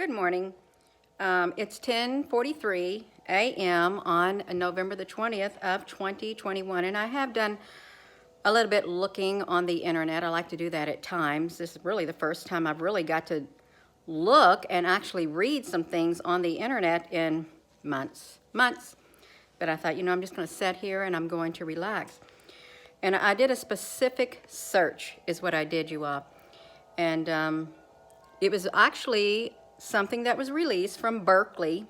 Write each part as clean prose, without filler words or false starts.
Good morning. It's 10:43 a.m. on November the 20th of 2021, and I have done a little bit looking on the internet. I like to do that at times. This is really the first time I've really got to look and actually read some things on the internet in months. But I thought, I'm just going to sit here and I'm going to relax. And I did a specific search is what I did, you all. And it was actually something that was released from Berkeley,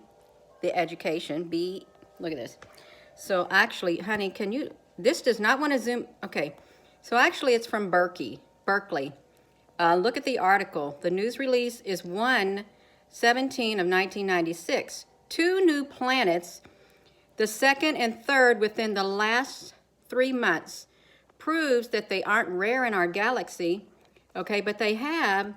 the education, look at this. So actually, honey, this does not want to zoom, okay. So actually it's from Berkeley. Look at the article. The news release is 1/17 of 1996. 2 new planets, the second and third within the last 3 months, proves that they aren't rare in our galaxy, okay, but they have,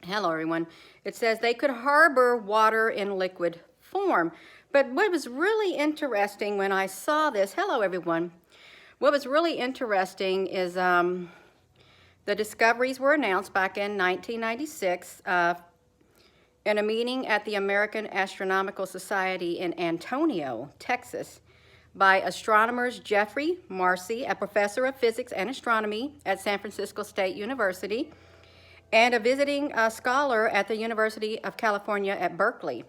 hello everyone, it says they could harbor water in liquid form. But what was really interesting when I saw this, hello everyone, what was really interesting is the discoveries were announced back in 1996 in a meeting at the American Astronomical Society in Antonio, Texas, by astronomers Jeffrey Marcy, a professor of physics and astronomy at San Francisco State University, and a visiting scholar at the University of California at Berkeley,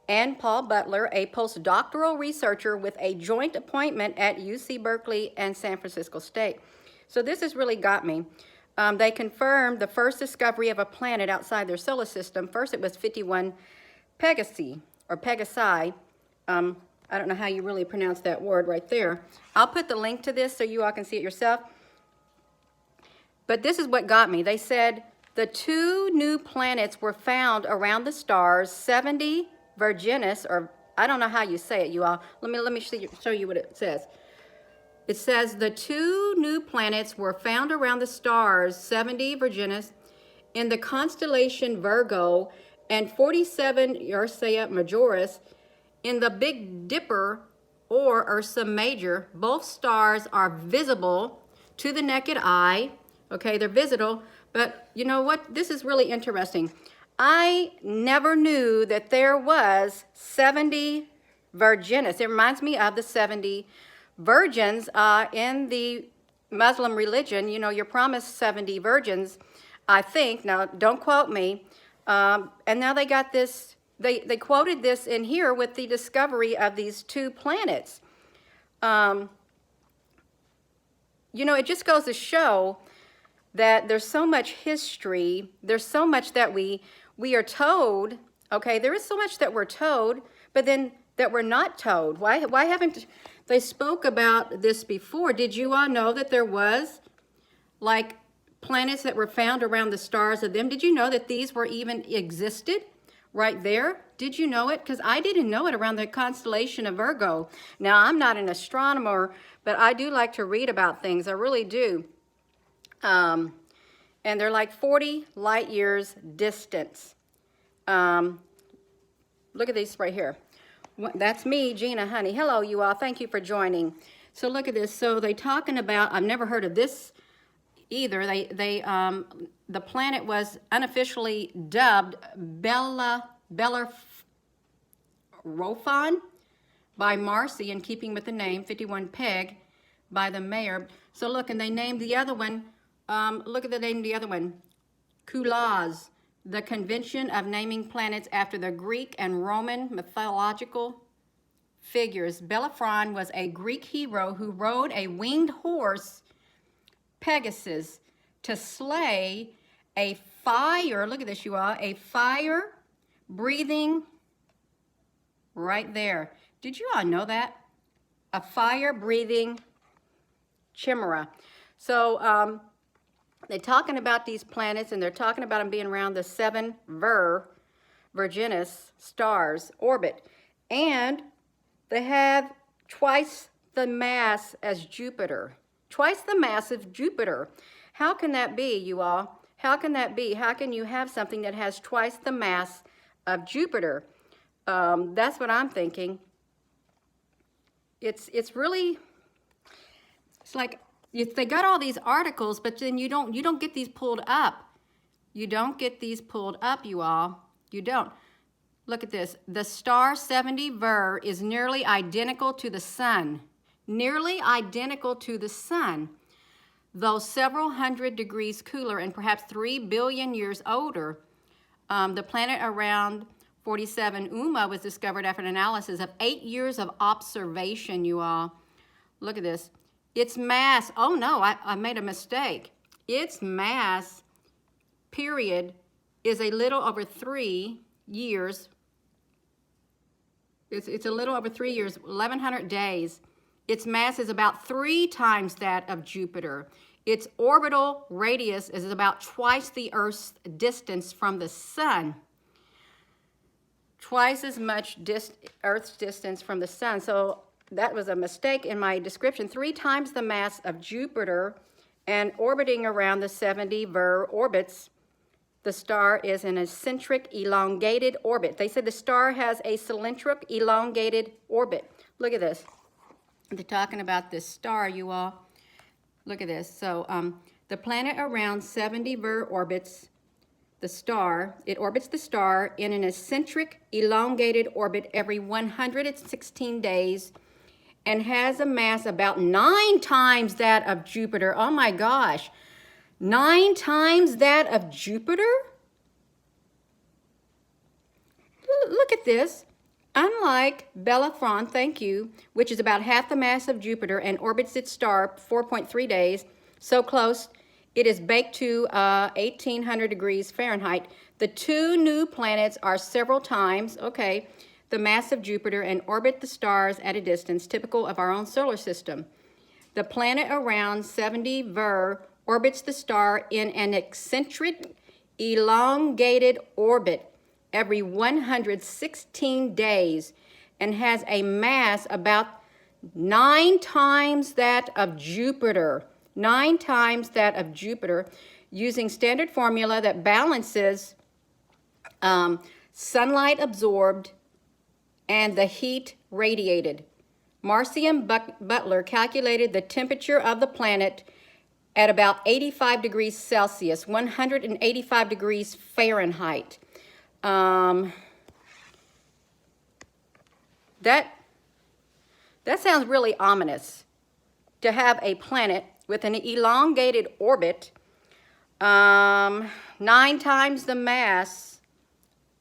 and Paul Butler, a postdoctoral researcher with a joint appointment at UC Berkeley and San Francisco State. So this has really got me. They confirmed the first discovery of a planet outside their solar system. First, it was 51 Pegasi. I don't know how you really pronounce that word right there. I'll put the link to this so you all can see it yourself. But this is what got me. They said the 2 new planets were found around the stars 70 Virginis, or I don't know how you say it, you all. Let me show you what it says. It says the 2 new planets were found around the stars 70 Virginis in the constellation Virgo and 47 Ursae Majoris in the Big Dipper or Ursa Major. Both stars are visible to the naked eye. Okay, they're visible, but you know what? This is really interesting. I never knew that there was 70 Virginis. It reminds me of the 70 virgins in the Muslim religion. You know, you're promised 70 virgins, I think. Now, don't quote me. And now they got this, they quoted this in here with the discovery of these 2 planets. You know, it just goes to show that there's so much history, there's so much that we are told, okay, there is so much that we're told, but then that we're not told. Why haven't they spoke about this before? Did you all know that there was like planets that were found around the stars of them? Did you know that these were even existed right there? Did you know it? Because I didn't know it around the constellation of Virgo. Now, I'm not an astronomer, but I do like to read about things. I really do. And they're like 40 light years distance. Look at these right here. That's me, Gina, honey. Hello, you all. Thank you for joining. So look at this. So they talking about, I've never heard of this either. The planet was unofficially dubbed Bellerophon by Marcy, in keeping with the name 51 Peg by the mayor. So look, and they named the other one. Look at the name of the other one, Kulaz, the convention of naming planets after the Greek and Roman mythological figures. Bellerophon was a Greek hero who rode a winged horse, Pegasus, to slay a fire, look at this you all, a fire-breathing, right there. Did you all know that? A fire-breathing chimera. So, they're talking about these planets, and they're talking about them being around the 7 Virginis stars orbit. And they have twice the mass as Jupiter. Twice the mass of Jupiter. How can that be, you all? How can that be? How can you have something that has twice the mass of Jupiter? That's what I'm thinking. It's really, it's like, they got all these articles, but then you don't get these pulled up. You don't get these pulled up, you all. You don't. Look at this. The star 70 Ver is nearly identical to the sun. Nearly identical to the sun, though several hundred degrees cooler and perhaps 3 billion years older. The planet around 47 Uma was discovered after an analysis of 8 years of observation, you all. Look at this. Its mass, oh no, I made a mistake. Its mass, period, is a little over 3 years. It's a little over 3 years, 1,100 days. Its mass is about 3 times that of Jupiter. Its orbital radius is about twice the Earth's distance from the sun. Twice as much Earth's distance from the sun. So that was a mistake in my description. 3 times the mass of Jupiter, and orbiting around the 70 Ver orbits. The star is an eccentric elongated orbit. They said the star has a cylindric elongated orbit. Look at this. They're talking about this star, you all. Look at this. So the planet around 70 Ver orbits the star. It orbits the star in an eccentric elongated orbit every 116 days and has a mass about 9 times that of Jupiter. Oh my gosh. 9 times that of Jupiter? Look at this. Unlike Bellerophon, thank you, which is about half the mass of Jupiter and orbits its star 4.3 days, so close it is baked to 1,800 degrees Fahrenheit. The 2 new planets are several times, okay, the mass of Jupiter and orbit the stars at a distance typical of our own solar system. The planet around 70 Ver orbits the star in an eccentric, elongated orbit every 116 days and has a mass about 9 times that of Jupiter. 9 times that of Jupiter, using standard formula that balances sunlight absorbed and the heat radiated. Marcian Butler calculated the temperature of the planet at about 85 degrees Celsius, 185 degrees Fahrenheit. That sounds really ominous, to have a planet with an elongated orbit, 9 times the mass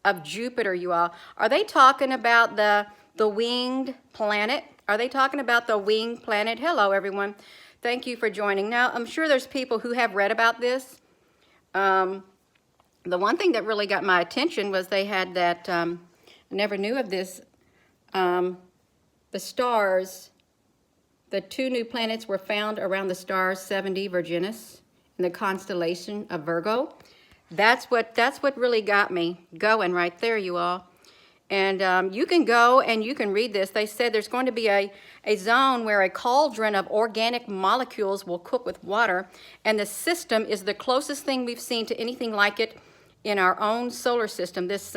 of Jupiter, you all. Are they talking about the winged planet? Are they talking about the winged planet? Hello, everyone. Thank you for joining. Now, I'm sure there's people who have read about this. The one thing that really got my attention was they had that, I never knew of this, the stars, the 2 new planets were found around the star 70 Virginis in the constellation of Virgo. That's what really got me going right there, you all. And you can go and you can read this. They said there's going to be a zone where a cauldron of organic molecules will cook with water, and the system is the closest thing we've seen to anything like it in our own solar system. This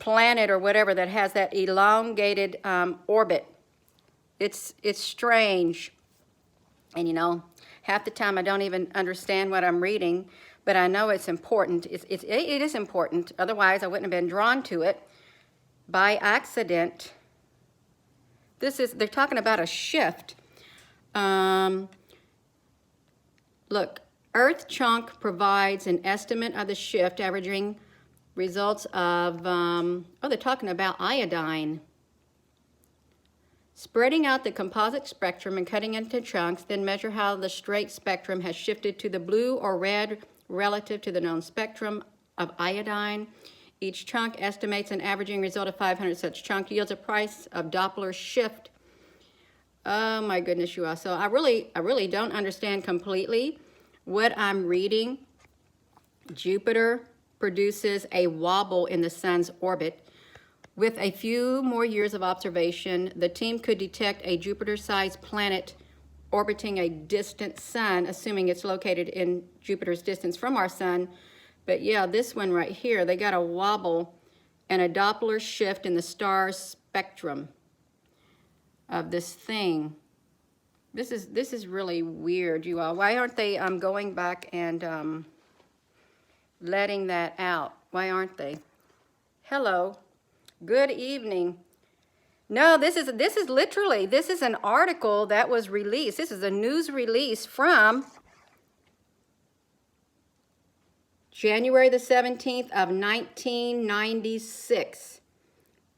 planet or whatever that has that elongated orbit. It's strange. And you know, half the time I don't even understand what I'm reading, but I know it's important. It is important. Otherwise, I wouldn't have been drawn to it by accident. They're talking about a shift. Look, Earth Chunk provides an estimate of the shift, averaging results of, they're talking about iodine. Spreading out the composite spectrum and cutting into chunks, then measure how the straight spectrum has shifted to the blue or red relative to the known spectrum of iodine. Each chunk estimates an averaging result of 500 such chunk yields a price of Doppler shift. Oh my goodness, you all. So I really don't understand completely what I'm reading. Jupiter produces a wobble in the sun's orbit. With a few more years of observation, the team could detect a Jupiter-sized planet orbiting a distant sun, assuming it's located in Jupiter's distance from our sun. But yeah, this one right here, they got a wobble and a Doppler shift in the star spectrum of this thing. This is really weird, you all. Why aren't they going back and letting that out? Why aren't they? Hello. Good evening. No, this is literally, this is an article that was released. This is a news release from January the 17th of 1996.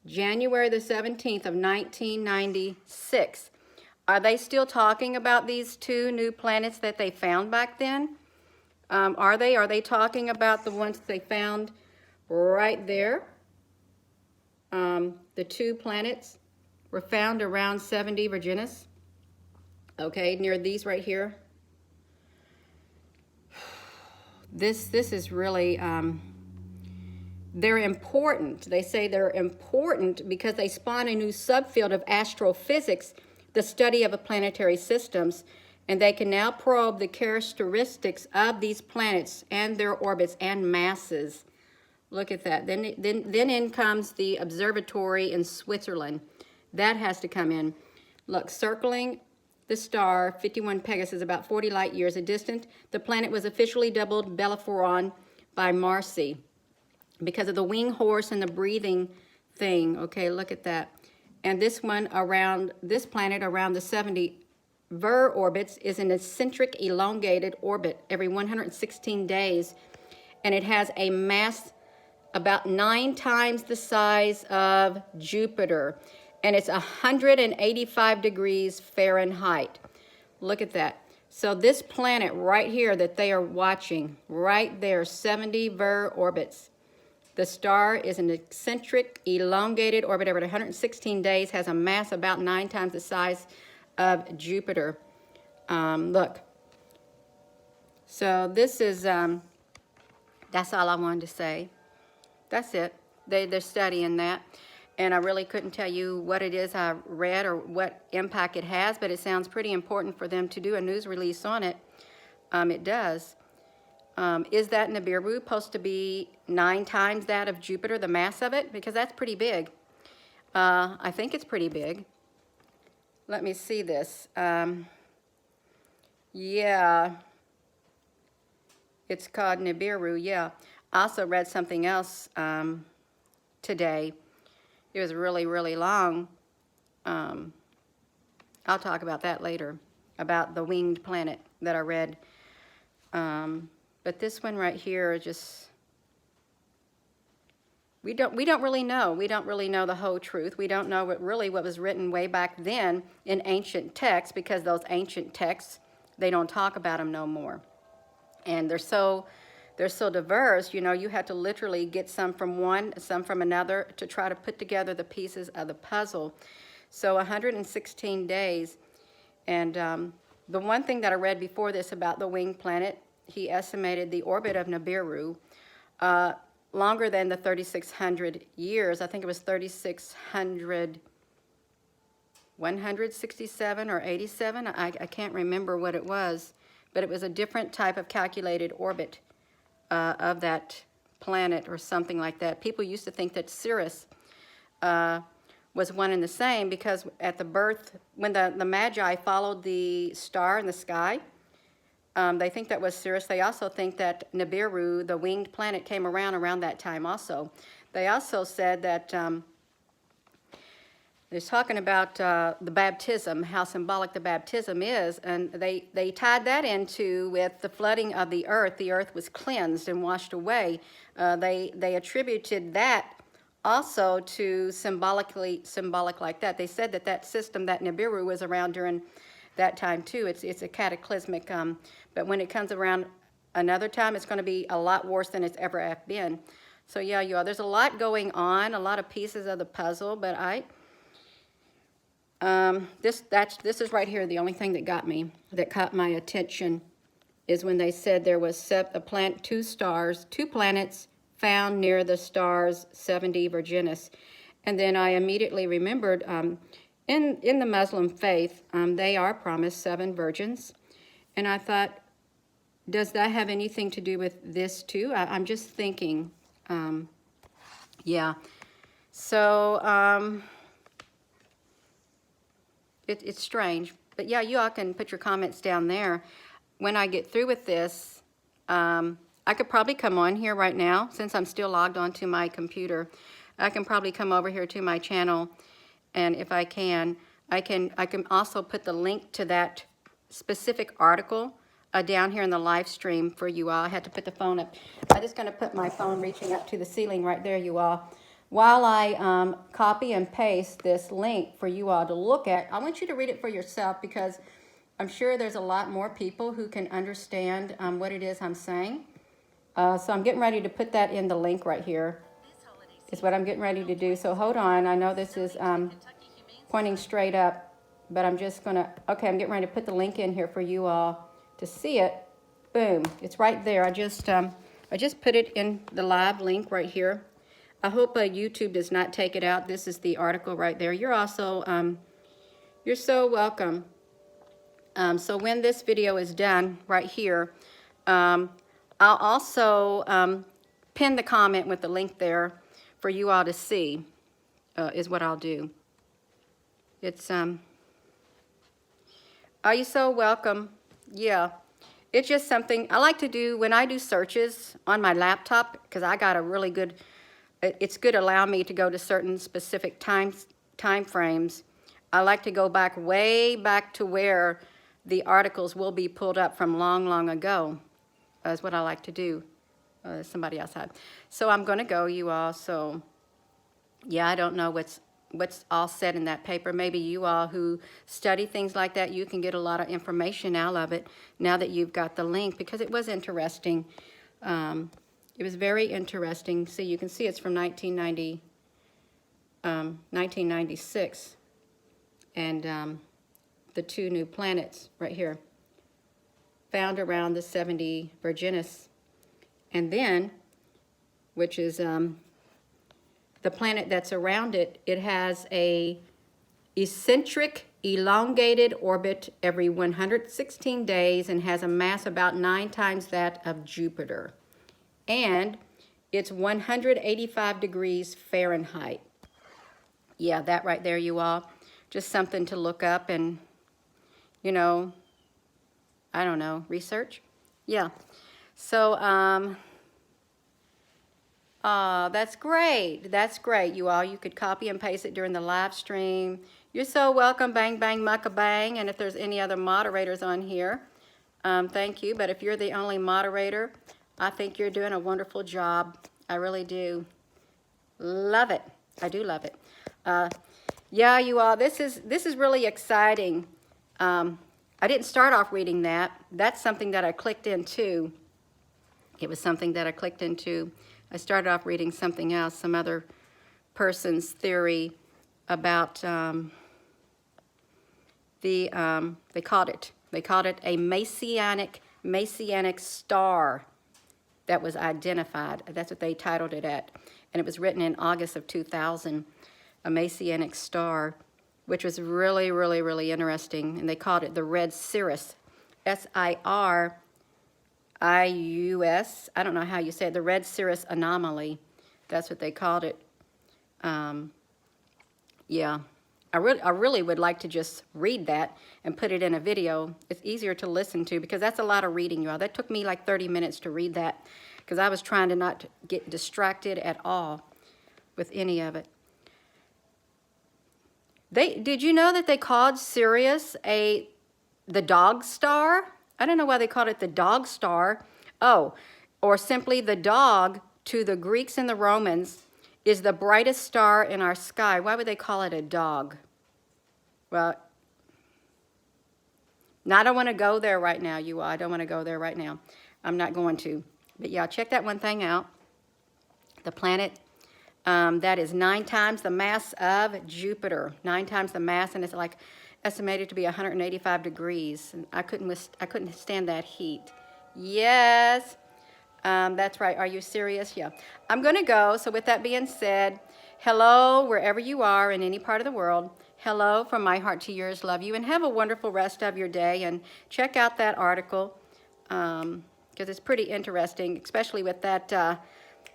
January the 17th of 1996. Are they still talking about these two new planets that they found back then? Are they? Are they talking about the ones they found right there? The two planets were found around 70 Virginis. Okay, near these right here. This is really, they're important. They say they're important because they spawn a new subfield of astrophysics, the study of planetary systems, and they can now probe the characteristics of these planets and their orbits and masses. Look at that. Then in comes the observatory in Switzerland. That has to come in. Look, circling the star, 51 Pegasus, about 40 light years distant. The planet was officially dubbed Bellerophon by Marcy because of the wing horse and the breathing thing. Okay, look at that. And this one around, this planet around the 70 Ver orbits is an eccentric elongated orbit every 116 days. And it has a mass about 9 times the size of Jupiter. And it's 185 degrees Fahrenheit. Look at that. So this planet right here that they are watching, right there, 70 Ver orbits. The star is an eccentric, elongated orbit every 116 days, has a mass about 9 times the size of Jupiter. Look. So this is, that's all I wanted to say. That's it. They're studying that. And I really couldn't tell you what it is I read or what impact it has, but it sounds pretty important for them to do a news release on it. It does. Is that Nibru supposed to be 9 times that of Jupiter, the mass of it? Because that's pretty big. I think it's pretty big. Let me see this. Yeah. It's called Nibru, yeah. I also read something else today. It was really, really long. I'll talk about that later, about the winged planet that I read. But this one right here, just, we don't really know. We don't really know the whole truth. We don't know what was written way back then in ancient texts, because those ancient texts, they don't talk about them no more. And they're so diverse, you know, you have to literally get some from one, some from another to try to put together the pieces of the puzzle. So 116 days. And the one thing that I read before this about the winged planet, he estimated the orbit of Nibru longer than the 3,600 years. I think it was 167 or 87. I can't remember what it was, but it was a different type of calculated orbit of that planet or something like that. People used to think that Sirius was one and the same, because at the birth, when the Magi followed the star in the sky, they think that was Sirius. They also think that Nibru, the winged planet, came around that time also. They also said that they're talking about the baptism, how symbolic the baptism is, and they tied that into with the flooding of the earth. The earth was cleansed and washed away. They attributed that also to symbolic like that. They said that system, that Nibru, was around during that time too. It's a cataclysmic, but when it comes around another time, it's going to be a lot worse than it's ever been. So yeah, there's a lot going on, a lot of pieces of the puzzle, but this is right here. The only thing that caught my attention is when they said there was two planets found near the stars 70 Virginis. And then I immediately remembered, in the Muslim faith, they are promised 7 virgins. And I thought, does that have anything to do with this too? I'm just thinking, yeah. So, it's strange. But yeah, you all can put your comments down there. When I get through with this, I could probably come on here right now since I'm still logged onto my computer. I can probably come over here to my channel, and if I can also put the link to that specific article down here in the live stream for you all. I had to put the phone up. I'm just going to put my phone reaching up to the ceiling right there, you all. While I copy and paste this link for you all to look at, I want you to read it for yourself because I'm sure there's a lot more people who can understand what it is I'm saying. So I'm getting ready to put that in the link right here. Is what I'm getting ready to do. So hold on. I know this is pointing straight up, but I'm just going to, okay, I'm getting ready to put the link in here for you all to see it. Boom. It's right there. I just put it in the live link right here. I hope YouTube does not take it out. This is the article right there. You're also, you're so welcome. So when this video is done right here, I'll also pin the comment with the link there for you all to see, is what I'll do. It's, are you so welcome? Yeah. It's just something I like to do when I do searches on my laptop, because I got a really good, it's good to allow me to go to certain specific time frames. I like to go back, way back to where the articles will be pulled up from long, long ago, is what I like to do. Somebody outside. So I'm going to go, you all. So, yeah, I don't know what's all said in that paper. Maybe you all who study things like that, you can get a lot of information out of it now that you've got the link, because it was interesting. It was very interesting. So you can see it's from 1996. And the 2 new planets right here, found around the 70 Virginis. And then, which is the planet that's around it, it has a eccentric elongated orbit every 116 days and has a mass about 9 times that of Jupiter. And it's 185 degrees Fahrenheit. Yeah, that right there, you all. Just something to look up and, you know, I don't know, research? Yeah. So, that's great. That's great, you all. You could copy and paste it during the live stream. You're so welcome, Bang Bang Mucka Bang. And if there's any other moderators on here, thank you. But if you're the only moderator, I think you're doing a wonderful job. I really do. Love it. I do love it. Yeah, you all, this is really exciting. I didn't start off reading that. That's something that I clicked into. It was something that I clicked into. I started off reading something else, some other person's theory about they called it a messianic star that was identified. That's what they titled it at. And it was written in August of 2000, a messianic star, which was really, really, really interesting. And they called it the Red Cirrus, S-I-R-I-U-S. I don't know how you say it, the Red Cirrus anomaly. That's what they called it. Yeah, I really would like to just read that and put it in a video. It's easier to listen to because that's a lot of reading, you all. That took me like 30 minutes to read that because I was trying to not get distracted at all with any of it. Did you know that they called Sirius the dog star? I don't know why they called it the dog star. Oh, or simply the dog to the Greeks and the Romans is the brightest star in our sky. Why would they call it a dog? Well, now I don't want to go there right now, you all. I don't want to go there right now. I'm not going to. But yeah, check that one thing out. The planet that is 9 times the mass of Jupiter. 9 times the mass, and it's like estimated to be 185 degrees. And I couldn't stand that heat. Yes, that's right. Are you serious? Yeah. I'm going to go. So with that being said, hello wherever you are in any part of the world. Hello from my heart to yours. Love you. And have a wonderful rest of your day. And check out that article because it's pretty interesting, especially with that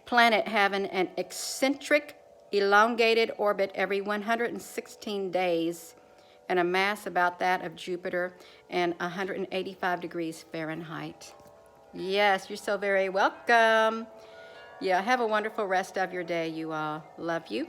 planet having an eccentric elongated orbit every 116 days and a mass about that of Jupiter and 185 degrees Fahrenheit. Yes, you're so very welcome. Yeah, have a wonderful rest of your day, you all. Love you.